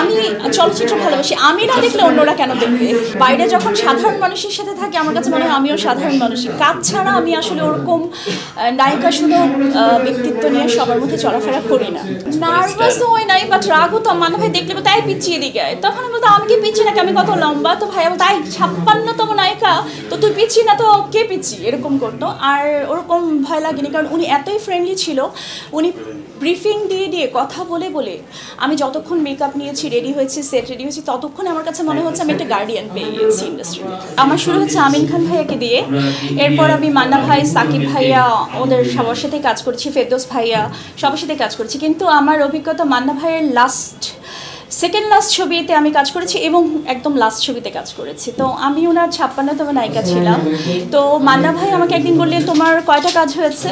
আমি চলচ্চিত্র ভালোবাসি, আমি না দেখলে অন্যরা কেন দেখবে? বাইরে যখন সাধারণ মানুষের সাথে থাকি আমার কাছে মনে হয় আমিও সাধারণ মানুষই। কাজ ছাড়া আমি আসলে ওরকম নায়িকা শুধু ব্যক্তিত্ব নিয়ে সবার মধ্যে চলাফেরা করি না। নার্ভাসও হয় নাই, বাট রাগ হতো। মান্না ভাই দেখলে তাই পিছিয়ে দিকে, তখন আমি বলতো আমি কি পিছিয়ে নাকি, আমি কত লম্বা? তো ভাইয়া বলতো তাই 56তম নায়িকা, তো তুই পিছিয়ে না তো কে পিছিয়ে, এরকম করতো। আর ওরকম ভয় লাগেনি, কারণ উনি এতই ফ্রেন্ডলি ছিল। উনি ব্রিফিং দিয়ে দিয়ে কথা বলে বলে আমি যতক্ষণ মেকআপ নিয়েছি, রেডি হয়েছি, সেট রেডি হয়েছি, ততক্ষণ আমার কাছে মনে হচ্ছে আমি একটা গার্ডিয়ান পেয়ে গেছি ইন্ডাস্ট্রিতে। আমার শুরু হচ্ছে আমিন খান ভাইয়াকে দিয়ে, এরপর আমি মান্না ভাই, সাকিব ভাইয়া, ওদের সবার সাথে কাজ করেছি, ফেরদৌস ভাইয়া, সবার সাথে কাজ করেছি। কিন্তু আমার অভিজ্ঞতা মান্না ভাইয়ের সেকেন্ড লাস্ট ছবিতে আমি কাজ করেছি এবং একদম লাস্ট ছবিতে কাজ করেছি। তো আমি ওনার 56তম নায়িকা ছিলাম। তো মান্না ভাই আমাকে একদিন বললেন তোমার কয়টা কাজ হয়েছে?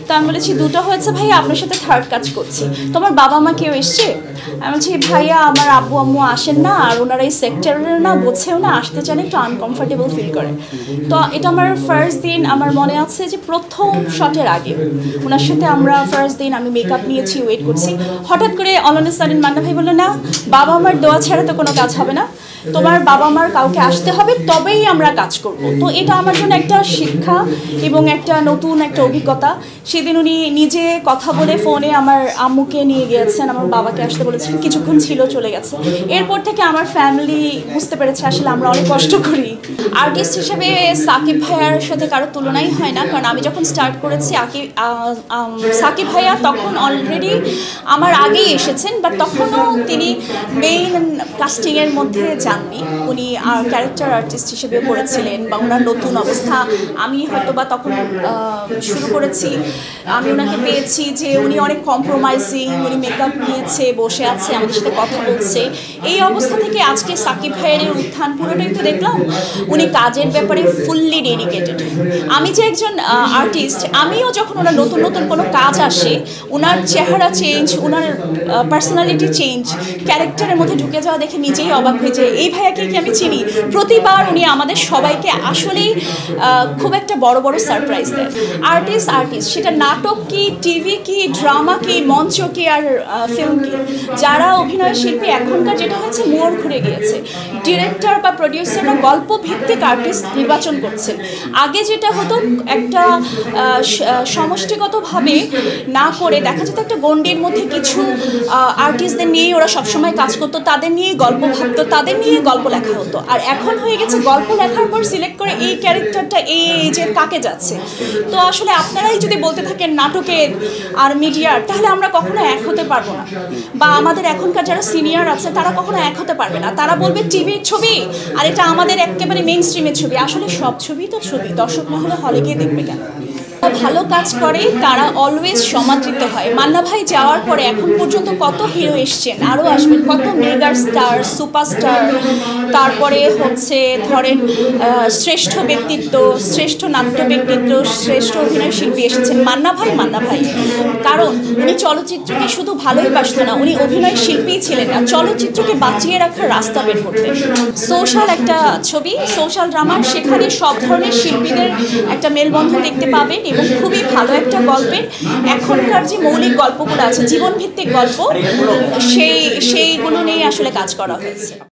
তো আমি বলেছি 2টা হয়েছে ভাইয়া, আপনার সাথে 3rd কাজ করছি। তোমার বাবা মা কেউ এসছে? আমি বলছি ভাইয়া আমার আব্বু আম্মু আসেন না, আর ওনারা এই সেক্টরের না, বোঝেও না, আসতে চান, একটু আনকমফোর্টেবল ফিল করে। তো এটা আমার ফার্স্ট দিন, আমার মনে আছে যে প্রথম শটের আগে ওনার সাথে আমরা ফার্স্ট দিন আমি মেকআপ নিয়েছি, ওয়েট করছি। হঠাৎ করে all on a sudden Manna ভাই বললো না, বাবা মার দোয়া ছাড়া তো কোনো কাজ হবে না, তোমার বাবা মার কাউকে আসতে হবে, তবেই আমরা কাজ করব। তো এটা আমার জন্য একটা শিক্ষা এবং একটা নতুন একটা অভিজ্ঞতা। সেদিন উনি নিজে কথা বলে ফোনে আমার আম্মুকে নিয়ে গিয়েছেন, আমার বাবাকে আসতে বলেছেন, কিছুক্ষণ ছিল, চলে গেছে। এরপর থেকে আমার ফ্যামিলি বুঝতে পেরেছে আসলে আমরা অনেক কষ্ট করি। আর্টিস্ট হিসেবে সাকিব ভাইয়ার সাথে কারো তুলনাই হয় না, কারণ আমি যখন স্টার্ট করেছি সাকিব ভাইয়া তখন অলরেডি আমার আগেই এসেছেন, বাট তখনও তিনি মেইন কাস্টিংয়ের মধ্যে যাননি। উনি ক্যারেক্টার আর্টিস্ট হিসেবে করেছিলেন, বা ওনার নতুন অবস্থা। আমি হয়তো বা তখন শুরু করেছি, আমি ওনাকে পেয়েছি যে উনি অনেক কম্প্রোমাইজিং, উনি মেকআপ নিয়েছে, বসে আছে, আমাদের সাথে কথা বলছে। এই অবস্থা থেকে আজকে সাকিব ভাইয়ের উত্থান পুরোটাই তো দেখলাম। উনি কাজের ব্যাপারে ফুললি ডেডিকেটেড। আমি যে একজন আর্টিস্ট, আমিও যখন ওনার নতুন নতুন কোনো কাজ আসে, ওনার চেহারা চেঞ্জ, ওনার পার্সোনালিটি চেঞ্জ, ক্যারেক্টারের মধ্যে ঢুকে যাওয়া দেখে নিজেই অবাক হয়ে যায়, এই ভাইয়াকে কি আমি চিনি? প্রতিবার উনি আমাদের সবাইকে আসলেই খুব একটা বড় বড় সারপ্রাইজ দেয়। আর্টিস্ট সেটা নাটক কি, টিভি কি, ড্রামা কি, মঞ্চ কি, আর ফিল্ম কি, যারা অভিনয় শিল্পী এখনকার যেটা হচ্ছে মোড় ঘুরে গিয়েছে। ডিরেক্টর বা প্রডিউসাররা গল্প ভিত্তিক আর্টিস্ট নির্বাচন করছেন। আগে যেটা হতো একটা সমষ্টিগতভাবে না করে দেখা যেত একটা গণ্ডির মধ্যে কিছু আর্টিস্টদের নিয়েই ওরা সবসময় কাজ করতো, তাদের নিয়েই গল্প ভাবতো, তাদের নিয়ে গল্প লেখা হতো। আর এখন হয়ে গেছে গল্প লেখার পর সিলেক্ট করে এই ক্যারেক্টারটা এই এজের কাকে যাচ্ছে। তো আসলে আপনারাই যদি বলতে থাকেন নাটকের আর মিডিয়ার, তাহলে আমরা কখনো এক হতে পারবো না। বা আমাদের এখনকার যারা সিনিয়র আছে তারা কখনো এক হতে পারবে না। তারা বলবে টিভির ছবি আর এটা আমাদের একেবারে মেইন স্ট্রিমের ছবি। আসলে সব ছবি তো ছবি, দর্শক না হলে হলে গিয়ে দেখবে কেন? ভালো কাজ করে তারা অলওয়েজ সমাদৃত হয়। মান্না ভাই যাওয়ার পরে এখন পর্যন্ত কত হিরো এসছেন, আরও আসবেন, কত মেগা স্টার, সুপারস্টার, তারপরে হচ্ছে ধরেন শ্রেষ্ঠ ব্যক্তিত্ব, শ্রেষ্ঠ নাট্য ব্যক্তিত্ব, শ্রেষ্ঠ অভিনয় শিল্পী এসেছেন। মান্না ভাই, কারণ উনি চলচ্চিত্রকে শুধু ভালোই বাসতেন না, উনি অভিনয় শিল্পীই ছিলেন না, চলচ্চিত্রকে বাঁচিয়ে রাখার রাস্তা বের করতেন। সোশ্যাল একটা ছবি, সোশ্যাল ড্রামা, সেখানে সব ধরনের শিল্পীদের একটা মেলবন্ধন দেখতে পাবেন এবং খুবই ভালো একটা গল্পের এখনকার যে মৌলিক গল্পগুলো আছে, জীবনভিত্তিক গল্প, সেইগুলো নিয়ে আসলে কাজ করা হয়েছে।